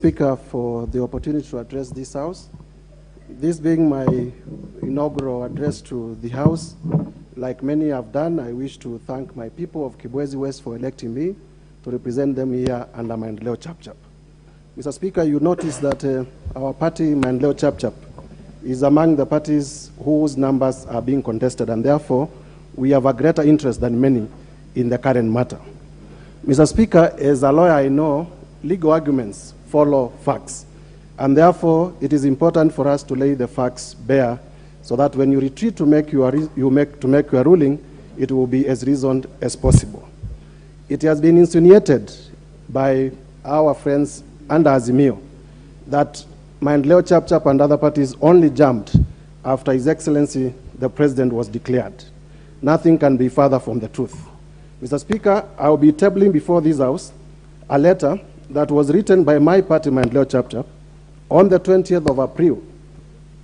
Speaker, for the opportunity to address this House. This being my inaugural address to the House, like many have done, I wish to thank my people of Kibwezi West for electing me to represent them here under Maendeleo Chapchap. Mr. Speaker, you notice that our party, Maendeleo Chapchap, is among the parties whose numbers are being contested, and therefore we have a greater interest than many in the current matter. Mr. Speaker, as a lawyer, I know legal arguments follow facts, and therefore it is important for us to lay the facts bare so that when you retreat to make your ruling, it will be as reasoned as possible. It has been insinuated by our friends under Azimio that Maendeleo Chapchap and other parties only jumped after His Excellency the President was declared. Nothing can be further from the truth. Mr. Speaker, I will be tabling before this House a letter that was written by my party, Maendeleo Chapchap, on the 20th of April,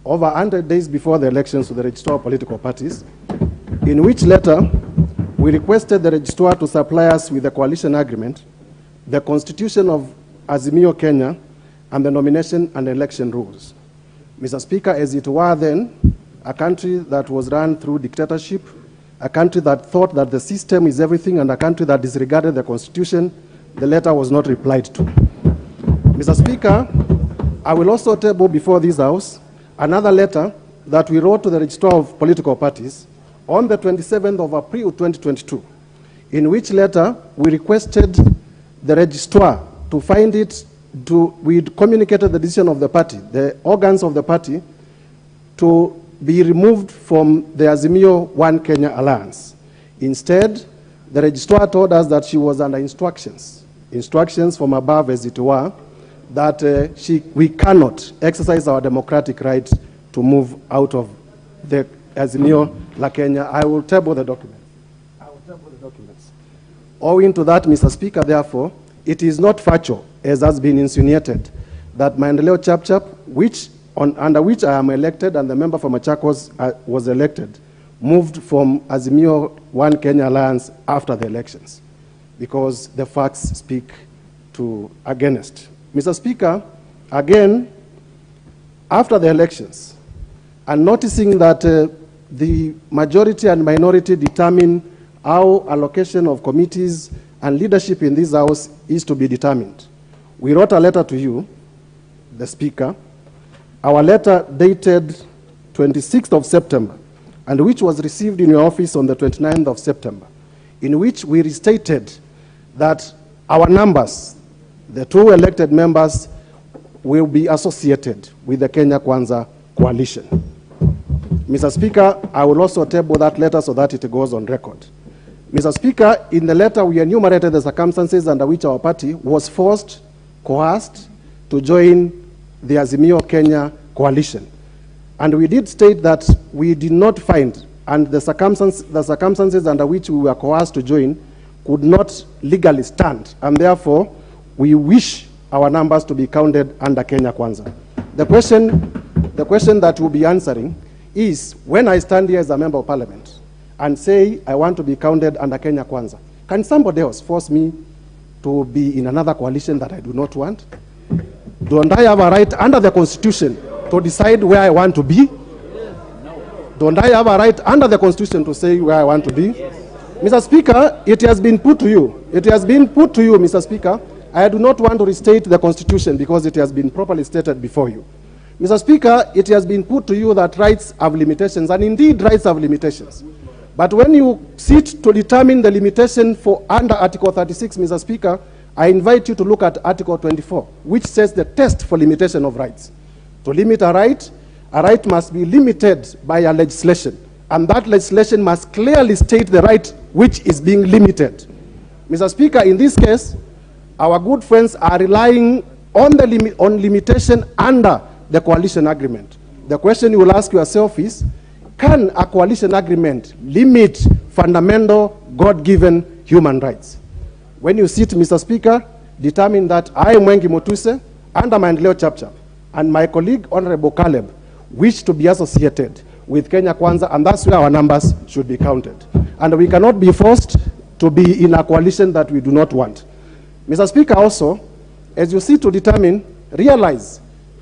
over 100 days before the elections to the Registrar of Political Parties, in which letter we requested the Registrar to supply us with the coalition agreement, the Constitution of Azimio Kenya, and the nomination and election rules. Mr. Speaker, as it were then, a country that was run through dictatorship, a country that thought that the system is everything, and a country that disregarded the Constitution, the letter was not replied to. Mr. Speaker, I will also table before this House another letter that we wrote to the Registrar of Political Parties on the 27th of April 2022, in which letter we requested the Registrar to find it, we communicated the decision of the party, the organs of the party, to be removed from the Azimio One Kenya Alliance. Instead, the Registrar told us that she was under instructions from above, as it were, that we cannot exercise our democratic right to move out of the Azimio La Kenya. I will table the documents. Owing to that, Mr. Speaker, therefore, it is not factual, as has been insinuated, that Maendeleo Chapchap, under which I am elected and the member for Machakos was elected, moved from Azimio One Kenya Alliance after the elections, because the facts speak against. Mr. Speaker, again, after the elections, and noticing that the majority and minority determine how allocation of committees and leadership in this House is to be determined, we wrote a letter to you, the Speaker, our letter dated 26th of September, and which was received in your office on the 29th of September, in which we restated that our numbers, the two elected members, will be associated with the Kenya Kwanza coalition. Mr. Speaker, I will also table that letter so that it goes on record. Mr. Speaker, in the letter we enumerated the circumstances under which our party was coerced to join the Azimio Kenya coalition. And we did state that we did not find, and the circumstances under which we were coerced to join could not legally stand, and therefore we wish our numbers to be counted under Kenya Kwanza. The question that we'll be answering is, when I stand here as a member of parliament and say I want to be counted under Kenya Kwanza, can somebody else force me to be in another coalition that I do not want? Don't I have a right under the Constitution to decide where I want to be? Don't I have a right under the Constitution to say where I want to be? Mr. Speaker, it has been put to you. It has been put to you, Mr. Speaker. I do not want to restate the Constitution because it has been properly stated before you. Mr. Speaker, it has been put to you that rights have limitations, and indeed rights have limitations. But when you sit to determine the limitation for under Article 36, Mr. Speaker, I invite you to look at Article 24, which says the test for limitation of rights. To limit a right must be limited by a legislation, and that legislation must clearly state the right which is being limited. Mr. Speaker, in this case, our good friends are relying on limitation under the coalition agreement. The question you will ask yourself is, can a coalition agreement limit fundamental God-given human rights? When you sit, Mr. Speaker, determine that I, Mwengi Mutuse, under Maendeleo Chapchap, and my colleague, Honorable Caleb, wish to be associated with Kenya Kwanza, and that's where our numbers should be counted. And we cannot be forced to be in a coalition that we do not want. Mr. Speaker, also, as you see to determine realize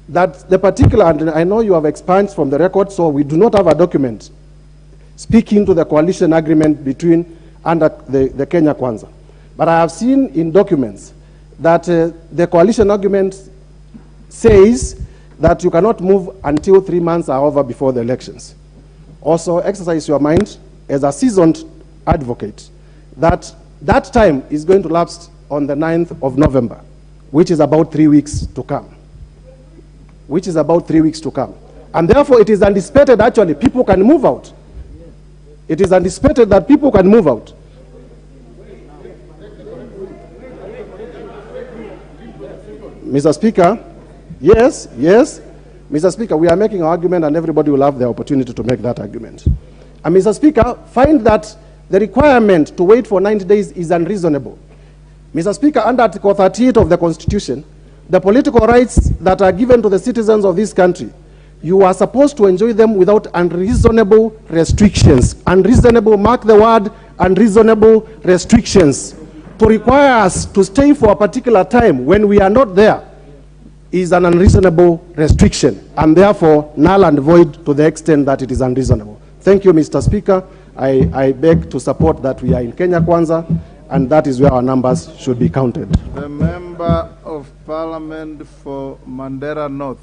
that the particular, and I know you have expunged from the record, so we do not have a document speaking to the coalition agreement between under the Kenya Kwanza. But I have seen in documents that the coalition agreement says that you cannot move until 3 months are over before the elections. Also, exercise your mind as a seasoned advocate that that time is going to lapse on the 9th of November, which is about 3 weeks to come. Which is about 3 weeks to come. And therefore, it is anticipated, actually, people can move out. It is anticipated that people can move out. Mr. Speaker, yes, Mr. Speaker, we are making an argument and everybody will have the opportunity to make that argument. And Mr. Speaker, find that the requirement to wait for 90 days is unreasonable. Mr. Speaker, under Article 38 of the Constitution, the political rights that are given to the citizens of this country, you are supposed to enjoy them without unreasonable restrictions. Unreasonable, mark the word, unreasonable restrictions. To require us to stay for a particular time when we are not there is an unreasonable restriction, and therefore null and void to the extent that it is unreasonable. Thank you, Mr. Speaker. I beg to support that we are in Kenya Kwanza, and that is where our numbers should be counted. The Member of Parliament for Mandera North.